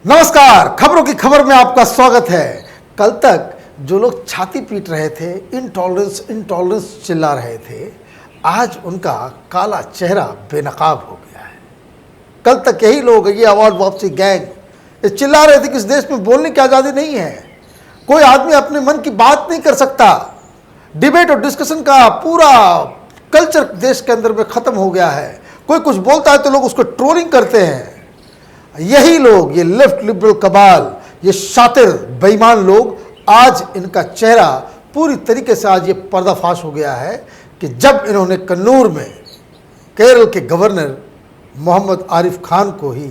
नमस्कार, खबरों की खबर में आपका स्वागत है। कल तक जो लोग छाती पीट रहे थे, इंटॉलरेंस इंटॉलरेंस चिल्ला रहे थे, आज उनका काला चेहरा बेनकाब हो गया है। कल तक यही लोग, ये अवार्ड वापसी गैंग, ये चिल्ला रहे थे कि इस देश में बोलने की आज़ादी नहीं है, कोई आदमी अपने मन की बात नहीं कर सकता। डिबेट और डिस्कशन का पूरा कल्चर देश के अंदर में ख़त्म हो गया है। कोई कुछ बोलता है तो लोग उसको ट्रोलिंग करते हैं। यही लोग, ये लेफ्ट लिबरल कबाल, ये शातिर बेईमान लोग, आज इनका चेहरा पूरी तरीके से आज ये पर्दाफाश हो गया है कि जब इन्होंने कन्नूर में केरल के गवर्नर मोहम्मद आरिफ खान को ही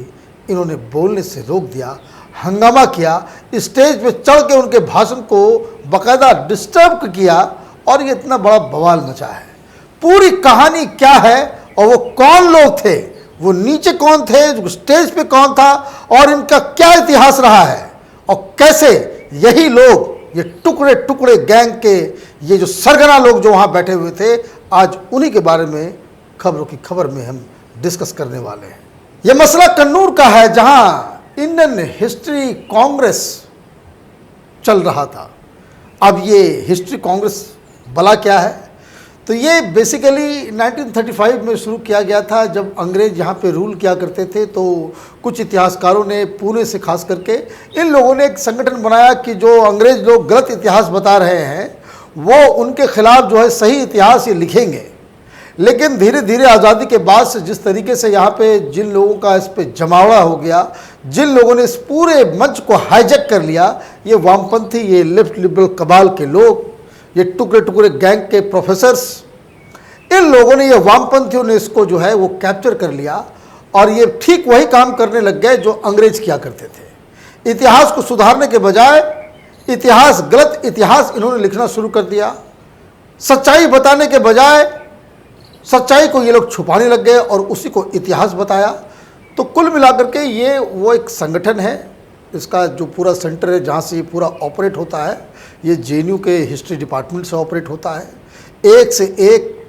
इन्होंने बोलने से रोक दिया, हंगामा किया, स्टेज पे चढ़ के उनके भाषण को बाकायदा डिस्टर्ब किया और ये इतना बड़ा बवाल मचा है। पूरी कहानी क्या है और वो कौन लोग थे, वो नीचे कौन थे, स्टेज पे कौन था और इनका क्या इतिहास रहा है और कैसे यही लोग, ये टुकड़े टुकड़े गैंग के ये जो सरगना लोग जो वहाँ बैठे हुए थे, आज उन्हीं के बारे में खबरों की खबर में हम डिस्कस करने वाले हैं। ये मसला कन्नूर का है जहाँ इंडियन हिस्ट्री कांग्रेस चल रहा था। अब ये हिस्ट्री कांग्रेस भला क्या है, तो ये बेसिकली 1935 में शुरू किया गया था जब अंग्रेज यहाँ पे रूल किया करते थे। तो कुछ इतिहासकारों ने, पुणे से खास करके, इन लोगों ने एक संगठन बनाया कि जो अंग्रेज लोग गलत इतिहास बता रहे हैं वो उनके खिलाफ जो है सही इतिहास ये लिखेंगे। लेकिन धीरे धीरे आज़ादी के बाद से जिस तरीके से यहाँ पे जिन लोगों का इस पर जमावड़ा हो गया, जिन लोगों ने इस पूरे मंच को हाईजैक कर लिया, ये वामपंथी, ये लेफ्ट लिबरल कबाल के लोग, ये टुकड़े टुकड़े गैंग के प्रोफेसर्स, इन लोगों ने, ये वामपंथियों ने इसको जो है वो कैप्चर कर लिया और ये ठीक वही काम करने लग गए जो अंग्रेज किया करते थे। इतिहास को सुधारने के बजाय इतिहास, गलत इतिहास इन्होंने लिखना शुरू कर दिया। सच्चाई बताने के बजाय सच्चाई को ये लोग छुपाने लग गए और उसी को इतिहास बताया। तो कुल मिलाकर के ये वो एक संगठन है, इसका जो पूरा सेंटर है जहाँ से ये पूरा ऑपरेट होता है, ये जेएनयू के हिस्ट्री डिपार्टमेंट से ऑपरेट होता है। एक से एक,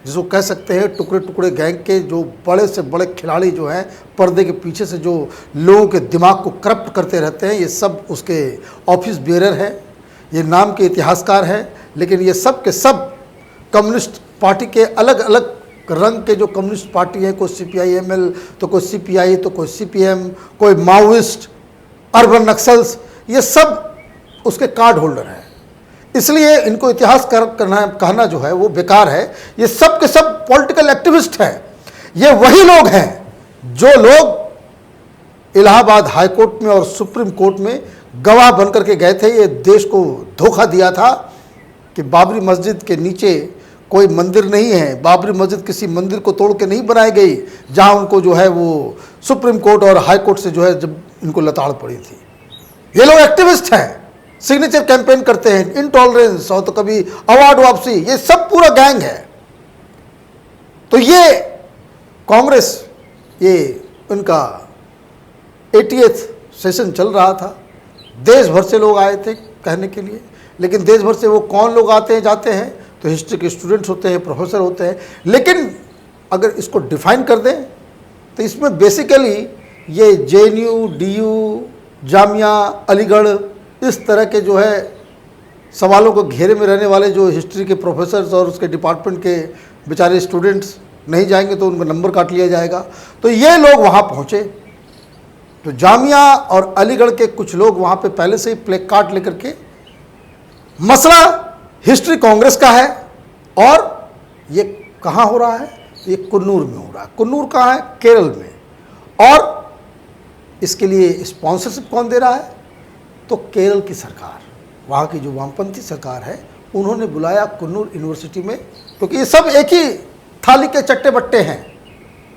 जिसको कह सकते हैं टुकड़े टुकड़े गैंग के जो बड़े से बड़े खिलाड़ी जो हैं, पर्दे के पीछे से जो लोगों के दिमाग को करप्ट करते रहते हैं, ये सब उसके ऑफिस बेरर हैं, ये नाम के इतिहासकार हैं। लेकिन ये सब के सब कम्युनिस्ट पार्टी के अलग अलग रंग के जो कम्युनिस्ट पार्टी है, कोई CPI-ML, तो कोई CPI, तो कोई CPM, कोई माओइस्ट, अर्बन नक्सल्स, ये सब उसके कार्ड होल्डर हैं। इसलिए इनको इतिहास कहना जो है वो बेकार है। ये सब के सब पॉलिटिकल एक्टिविस्ट हैं। ये वही लोग हैं जो लोग इलाहाबाद हाई कोर्ट में और सुप्रीम कोर्ट में गवाह बनकर के गए थे। ये देश को धोखा दिया था कि बाबरी मस्जिद के नीचे कोई मंदिर नहीं है, बाबरी मस्जिद किसी मंदिर को तोड़ के नहीं बनाई गई, जहां उनको जो है वो सुप्रीम कोर्ट और हाई कोर्ट से जो है जब इनको लताड़ पड़ी थी। ये लोग एक्टिविस्ट हैं, सिग्नेचर कैंपेन करते हैं, इंटॉलरेंस और तो कभी अवार्ड वापसी, ये सब पूरा गैंग है। तो ये कांग्रेस, ये उनका 80th सेशन चल रहा था। देश भर से लोग आए थे कहने के लिए, लेकिन देश भर से वो कौन लोग आते हैं जाते हैं, तो हिस्ट्री के स्टूडेंट्स होते हैं, प्रोफेसर होते हैं। लेकिन अगर इसको डिफाइन कर दें तो इसमें बेसिकली ये JNU, DU, जामिया, अलीगढ़, इस तरह के जो है सवालों को घेरे में रहने वाले जो हिस्ट्री के प्रोफेसर्स और उसके डिपार्टमेंट के बेचारे स्टूडेंट्स नहीं जाएंगे तो उनका नंबर काट लिया जाएगा। तो ये लोग वहाँ पहुँचे। तो जामिया और अलीगढ़ के कुछ लोग वहाँ पे पहले से ही प्ले कार्ड लेकर के, मसला हिस्ट्री कांग्रेस का है और ये कहाँ हो रहा है, ये कुन्नूर में हो रहा है। कुन्नूर कहाँ है, केरल में। और इसके लिए स्पॉन्सरशिप कौन दे रहा है, तो केरल की सरकार, वहाँ की जो वामपंथी सरकार है, उन्होंने बुलाया कुन्नूर यूनिवर्सिटी में, क्योंकि ये सब एक ही थाली के चट्टे बट्टे हैं।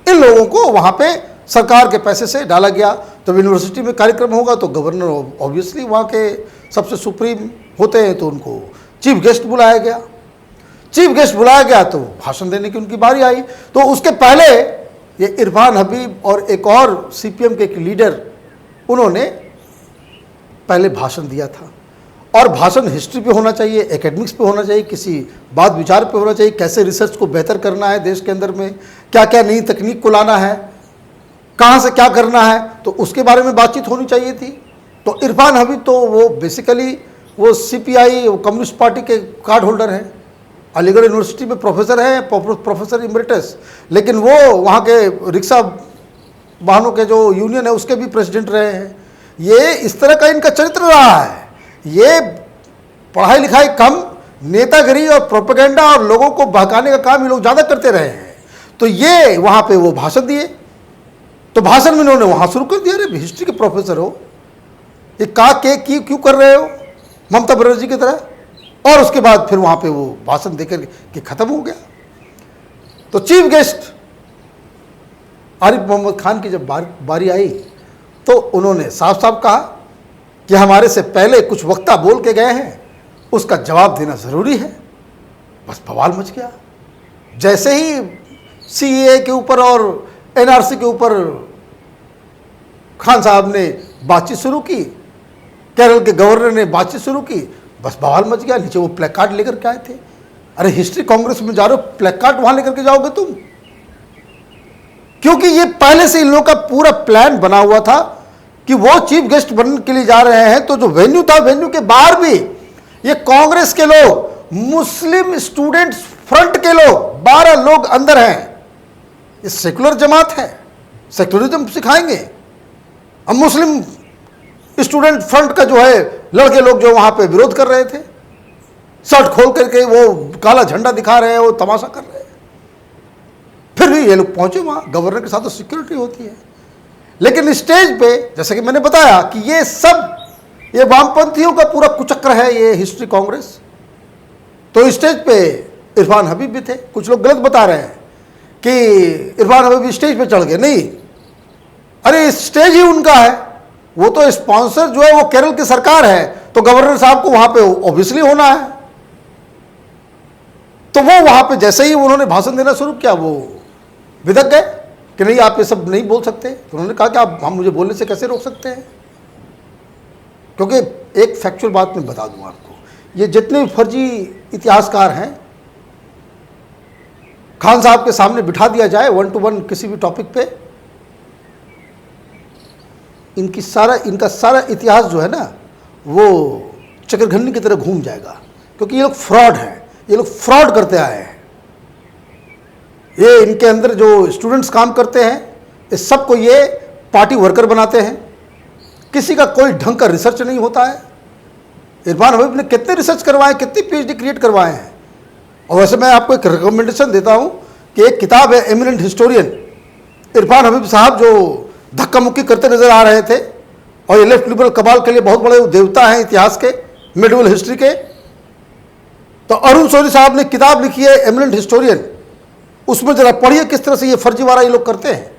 इन लोगों को वहाँ पे सरकार के पैसे से डाला गया। जब यूनिवर्सिटी में कार्यक्रम होगा तो गवर्नर ऑब्वियसली वहाँ के सबसे सुप्रीम होते हैं, तो उनको चीफ गेस्ट बुलाया गया। चीफ गेस्ट बुलाया गया तो भाषण देने की उनकी बारी आई। तो उसके पहले ये इरफान हबीब और एक और CPM के एक लीडर, उन्होंने पहले भाषण दिया था। और भाषण हिस्ट्री पे होना चाहिए, एकेडमिक्स पे होना चाहिए, किसी बात विचार पे होना चाहिए, कैसे रिसर्च को बेहतर करना है देश के अंदर में, क्या क्या नई तकनीक को लाना है। कहाँ से क्या करना है, तो उसके बारे में बातचीत होनी चाहिए थी। तो इरफान हबीब तो वो बेसिकली वो सीपीआई कम्युनिस्ट पार्टी के कार्ड होल्डर हैं, अलीगढ़ यूनिवर्सिटी में प्रोफेसर है, प्रोफेसर इमरिटस, लेकिन वो वहाँ के रिक्शा वाहनों के जो यूनियन है उसके भी प्रेसिडेंट रहे हैं। ये इस तरह का इनका चरित्र रहा है। ये पढ़ाई लिखाई कम, नेतागिरी और प्रोपेगेंडा और लोगों को बहकाने का काम ये लोग ज़्यादा करते रहे हैं। तो ये वहाँ पे वो भाषण दिए, तो भाषण में इन्होंने वहाँ शुरू कर दिया, अरे हिस्ट्री के प्रोफेसर हो, ये का के क्यों कर रहे हो ममता बनर्जी की तरह, और उसके बाद फिर वहाँ पे वो भाषण देकर के ख़त्म हो गया। तो चीफ गेस्ट आरिफ मोहम्मद खान की जब बारी आई तो उन्होंने साफ साफ कहा कि हमारे से पहले कुछ वक्ता बोल के गए हैं, उसका जवाब देना ज़रूरी है। बस बवाल मच गया। जैसे ही सीएए के ऊपर और एनआरसी के ऊपर खान साहब ने बातचीत शुरू की, केरल के गवर्नर ने बातचीत शुरू की, बस बवाल मच गया। नीचे वो प्लेकार्ड लेकर के आए थे, अरे हिस्ट्री कांग्रेस में जा रहे हो, प्लेकार्ड वहां लेकर के जाओगे तुम? क्योंकि ये पहले से इन लोगों का पूरा प्लान बना हुआ था कि वो चीफ गेस्ट बनने के लिए जा रहे हैं। तो जो वेन्यू था, वेन्यू के बाहर भी ये कांग्रेस के लोग, मुस्लिम स्टूडेंट्स फ्रंट के लोग 12 लोग अंदर हैं। ये सेकुलर जमात है, सेकुलरिज्म सिखाएंगे। अब मुस्लिम स्टूडेंट फ्रंट का जो है लड़के लोग जो वहां पे विरोध कर रहे थे, शर्ट खोल करके वो काला झंडा दिखा रहे हैं, वो तमाशा कर रहे हैं। फिर भी ये लोग पहुंचे वहां, गवर्नर के साथ तो सिक्योरिटी होती है। लेकिन स्टेज पे जैसे कि मैंने बताया कि ये सब ये वामपंथियों का पूरा कुचक्र है, ये हिस्ट्री कांग्रेस। तो स्टेज पे इरफान हबीब भी थे। कुछ लोग गलत बता रहे हैं कि इरफान हबीब स्टेज पे चढ़ गए, नहीं, अरे स्टेज ही उनका है। वो तो स्पॉन्सर जो है वो केरल की सरकार है, तो गवर्नर साहब को वहां पे ऑब्वियसली होना है। तो वो वहां पे जैसे ही उन्होंने भाषण देना शुरू किया, वो विदक गए कि नहीं, आप ये सब नहीं बोल सकते। तो उन्होंने कहा कि आप हम मुझे बोलने से कैसे रोक सकते हैं? क्योंकि एक फैक्चुअल बात मैं बता दूं आपको, ये जितने भी फर्जी इतिहासकार हैं, खान साहब के सामने बिठा दिया जाए 1 to 1 किसी भी टॉपिक पे, इनका सारा इतिहास जो है ना वो चक्रघंटी की तरह घूम जाएगा। क्योंकि ये लोग फ्रॉड हैं, ये लोग फ्रॉड करते आए हैं। ये इनके अंदर जो स्टूडेंट्स काम करते हैं, इस सबको ये पार्टी वर्कर बनाते हैं। किसी का कोई ढंग का रिसर्च नहीं होता है। इरफान हबीब ने कितने रिसर्च करवाए, कितनी पीएचडी क्रिएट करवाए हैं। और वैसे मैं आपको एक रिकमेंडेशन देता हूं कि एक किताब है एमिनेंट हिस्टोरियन, इरफान हबीब साहब जो धक्का मुक्की करते नजर आ रहे थे, और ये लेफ्ट लिबरल कबाल के लिए बहुत बड़े देवता हैं इतिहास के, मिडिवल हिस्ट्री के। तो अरुण सोनी साहब ने किताब लिखी है एमिनेंट हिस्टोरियन, उसमें जरा पढ़िए किस तरह से ये फर्जीवाड़ा ये लोग करते हैं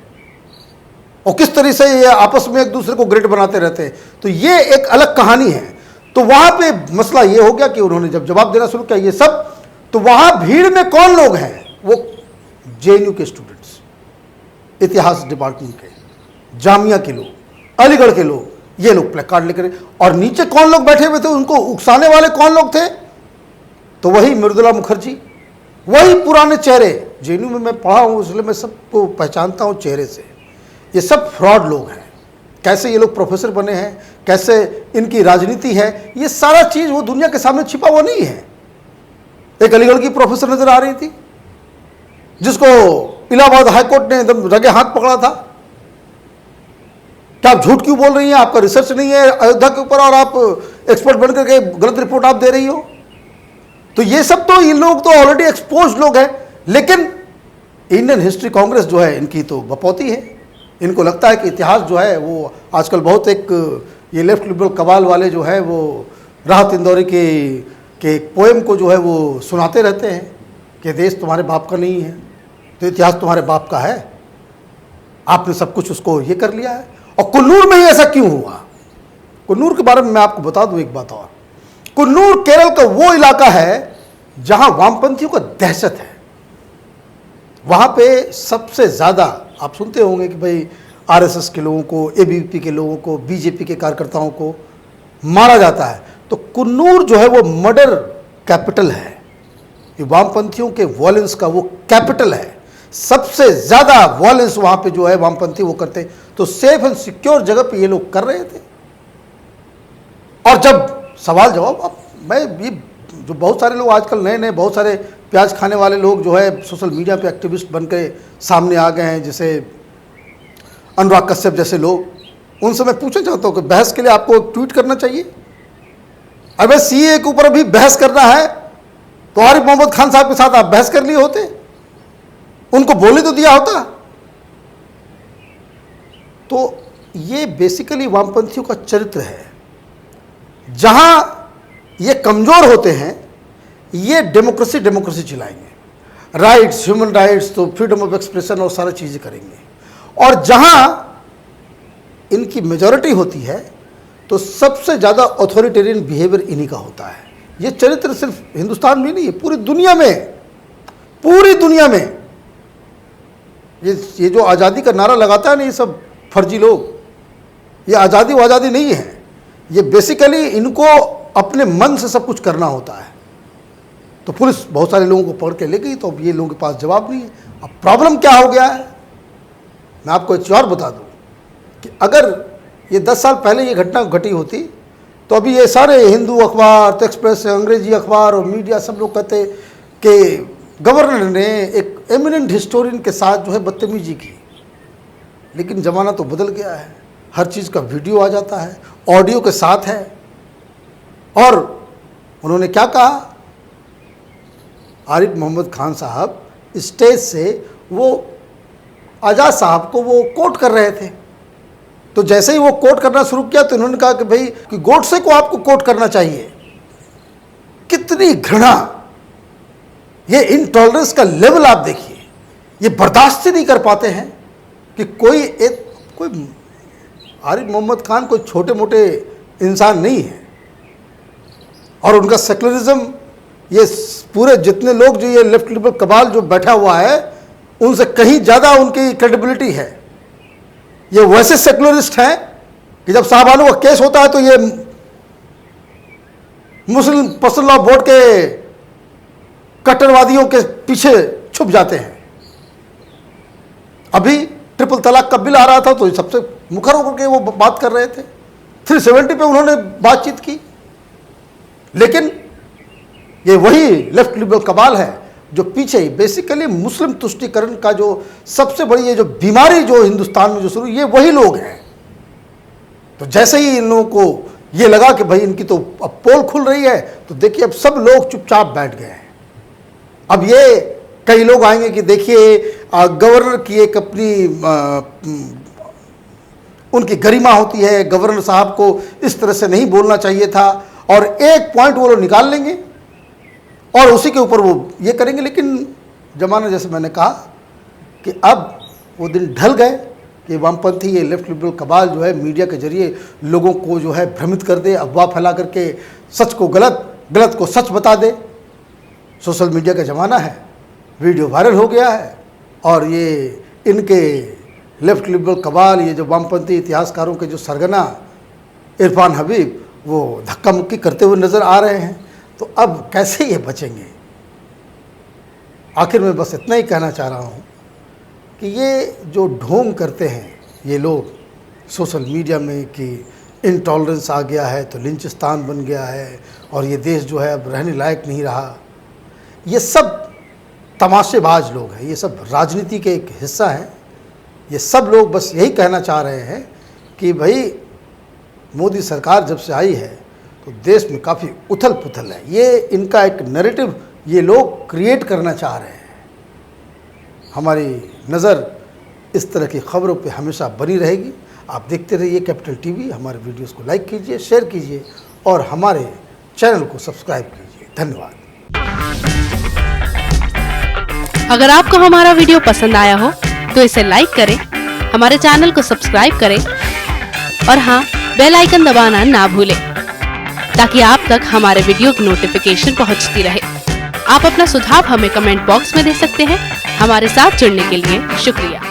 और किस तरह से ये आपस में एक दूसरे को ग्रेड बनाते रहते हैं। तो ये एक अलग कहानी है। तो वहां पे मसला ये हो गया कि उन्होंने जब जवाब देना शुरू किया ये सब, तो वहां भीड़ में कौन लोग हैं? वो जेएनयू के स्टूडेंट्स, इतिहास डिपार्टमेंट के, जामिया के लोग, अलीगढ़ के लोग, ये लोग प्लेकार्ड लेकर। और नीचे कौन लोग बैठे हुए थे, उनको उकसाने वाले कौन लोग थे? तो वही मृदुला मुखर्जी, वही पुराने चेहरे। जेएनयू में मैं पढ़ा हूँ, इसलिए मैं सबको पहचानता हूँ चेहरे से। ये सब फ्रॉड लोग हैं। कैसे ये लोग प्रोफेसर बने हैं, कैसे इनकी राजनीति है, ये सारा चीज़ वो दुनिया के सामने छिपा हुआ नहीं है। एक अलीगढ़ की प्रोफेसर नजर आ रही थी जिसको इलाहाबाद हाईकोर्ट ने एकदम रगे हाथ पकड़ा था कि आप झूठ क्यों बोल रही हैं, आपका रिसर्च नहीं है अयोध्या के ऊपर और आप एक्सपर्ट बनकर के गलत रिपोर्ट आप दे रही हो। तो ये सब तो इन लोग तो ऑलरेडी एक्सपोज लोग हैं। लेकिन इंडियन हिस्ट्री कांग्रेस जो है इनकी तो बपौती है। इनको लगता है कि इतिहास जो है वो आजकल बहुत एक ये लेफ्ट लिबरल कबाल वाले जो है वो राहत इंदौरी के पोएम को जो है वो सुनाते रहते हैं कि देश तुम्हारे बाप का नहीं है तो इतिहास तुम्हारे बाप का है, आपने सब कुछ उसको ये कर लिया है। और कुन्नूर में ही ऐसा क्यों हुआ? कुन्नूर के बारे में मैं आपको बता दूं एक बात और। कुन्नूर केरल का वो इलाका है जहां वामपंथियों का दहशत है। वहां पे सबसे ज़्यादा आप सुनते होंगे कि भाई आरएसएस के लोगों को, एबीवीपी के लोगों को, बीजेपी के कार्यकर्ताओं को मारा जाता है। तो कुन्नूर जो है वो मर्डर कैपिटल है, ये वामपंथियों के वॉयलेंस का वो कैपिटल है। सबसे ज़्यादा वॉयलेंस वहाँ पे जो है वामपंथी वो करते, तो सेफ एंड सिक्योर जगह पे ये लोग कर रहे थे। और जब सवाल जवाब, अब मैं ये जो बहुत सारे लोग आजकल नए नए बहुत सारे प्याज खाने वाले लोग जो है सोशल मीडिया पे एक्टिविस्ट बन के सामने आ गए हैं, जैसे अनुराग कश्यप जैसे लोग, उनसे मैं पूछना चाहता हूँ कि बहस के लिए आपको एक ट्वीट करना चाहिए? अगर सीए के ऊपर अभी बहस करना है तो आरिफ मोहम्मद खान साहब के साथ आप बहस कर लिए होते, उनको बोले तो दिया होता। तो ये बेसिकली वामपंथियों का चरित्र है। जहां ये कमजोर होते हैं ये डेमोक्रेसी डेमोक्रेसी चिल्लाएंगे, राइट्स, ह्यूमन राइट्स, तो फ्रीडम ऑफ एक्सप्रेशन और सारी चीज़ें करेंगे। और जहां इनकी मेजॉरिटी होती है तो सबसे ज़्यादा ऑथोरिटेरियन बिहेवियर इन्हीं का होता है। ये चरित्र सिर्फ हिंदुस्तान में नहीं है, पूरी दुनिया में, पूरी दुनिया में। ये जो आज़ादी का नारा लगाता है ना ये सब फर्जी लोग, ये आज़ादी वो आज़ादी नहीं है, ये बेसिकली इनको अपने मन से सब कुछ करना होता है। तो पुलिस बहुत सारे लोगों को पकड़ के ले गई, तो अब ये लोगों के पास जवाब नहीं है। अब प्रॉब्लम क्या हो गया है, मैं आपको एक चीज़ और बता दूं कि अगर ये 10 साल पहले ये घटना घटी होती तो अभी ये सारे हिंदू अखबार, द एक्सप्रेस, अंग्रेजी अखबार और मीडिया सब लोग कहते कि गवर्नर ने एक एमिनेंट हिस्टोरियन के साथ जो है बदतमीजी की। लेकिन ज़माना तो बदल गया है, हर चीज़ का वीडियो आ जाता है, ऑडियो के साथ है। और उन्होंने क्या कहा, आरिफ मोहम्मद खान साहब स्टेज से वो आज़ाद साहब को वो कोट कर रहे थे, तो जैसे ही वो कोट करना शुरू किया तो उन्होंने कहा कि भाई कि गोडसे को आपको कोट करना चाहिए। कितनी घृणा, ये इनटॉलरेंस का लेवल आप देखिए। ये बर्दाश्त ही नहीं कर पाते हैं कि कोई आरिफ मोहम्मद खान कोई छोटे मोटे इंसान नहीं है, और उनका सेकुलरिज्म, ये पूरे जितने लोग जो ये लेफ्ट लिबरल कबाल जो बैठा हुआ है उनसे कहीं ज़्यादा उनकी क्रेडिबिलिटी है। ये वैसे सेकुलरिस्ट हैं कि जब साहबानों का केस होता है तो ये मुस्लिम पर्सनल लॉ बोर्ड के कट्टरवादियों के पीछे छुप जाते हैं। अभी ट्रिपल तलाक का बिल आ रहा था तो सबसे मुखर होकर के वो बात कर रहे थे, 370 पे उन्होंने बातचीत की। लेकिन ये वही लेफ्ट लिबरल कबाल है जो पीछे बेसिकली मुस्लिम तुष्टीकरण का जो सबसे बड़ी ये जो बीमारी जो हिंदुस्तान में जो शुरू, ये वही लोग हैं। तो जैसे ही इन लोगों को ये लगा कि भाई इनकी तो अब पोल खुल रही है, तो देखिए अब सब लोग चुपचाप बैठ गए हैं। अब ये कई लोग आएंगे कि देखिए गवर्नर की एक अपनी उनकी गरिमा होती है, गवर्नर साहब को इस तरह से नहीं बोलना चाहिए था, और एक पॉइंट वो लोग निकाल लेंगे और उसी के ऊपर वो ये करेंगे। लेकिन जमाना, जैसे मैंने कहा कि अब वो दिन ढल गए कि वामपंथी ये लेफ्ट लिबरल कबाल जो है मीडिया के जरिए लोगों को जो है भ्रमित कर दे, अफवाह फैला करके सच को गलत, गलत को सच बता दे। सोशल मीडिया का ज़माना है, वीडियो वायरल हो गया है, और ये इनके लेफ्ट लिबरल कबाल, ये जो वामपंथी इतिहासकारों के जो सरगना इरफान हबीब, वो धक्का मुक्की करते हुए नज़र आ रहे हैं। तो अब कैसे ये बचेंगे? आखिर में बस इतना ही कहना चाह रहा हूँ कि ये जो ढोंग करते हैं ये लोग सोशल मीडिया में कि इंटॉलरेंस आ गया है तो लिंचिस्तान बन गया है और ये देश जो है अब रहने लायक नहीं रहा, ये सब तमाशेबाज लोग हैं, ये सब राजनीति के एक हिस्सा हैं। ये सब लोग बस यही कहना चाह रहे हैं कि भाई मोदी सरकार जब से आई है तो देश में काफ़ी उथल पुथल है। ये इनका एक नैरेटिव ये लोग क्रिएट करना चाह रहे हैं। हमारी नज़र इस तरह की खबरों पे हमेशा बनी रहेगी। आप देखते रहिए कैपिटल टीवी। हमारे वीडियोस को लाइक कीजिए, शेयर कीजिए और हमारे चैनल को सब्सक्राइब कीजिए। धन्यवाद। अगर आपको हमारा वीडियो पसंद आया हो तो इसे लाइक करें, हमारे चैनल को सब्सक्राइब करें और हाँ, बेल आइकन दबाना ना भूलें ताकि आप तक हमारे वीडियो की नोटिफिकेशन पहुंचती रहे। आप अपना सुझाव हमें कमेंट बॉक्स में दे सकते हैं। हमारे साथ जुड़ने के लिए शुक्रिया।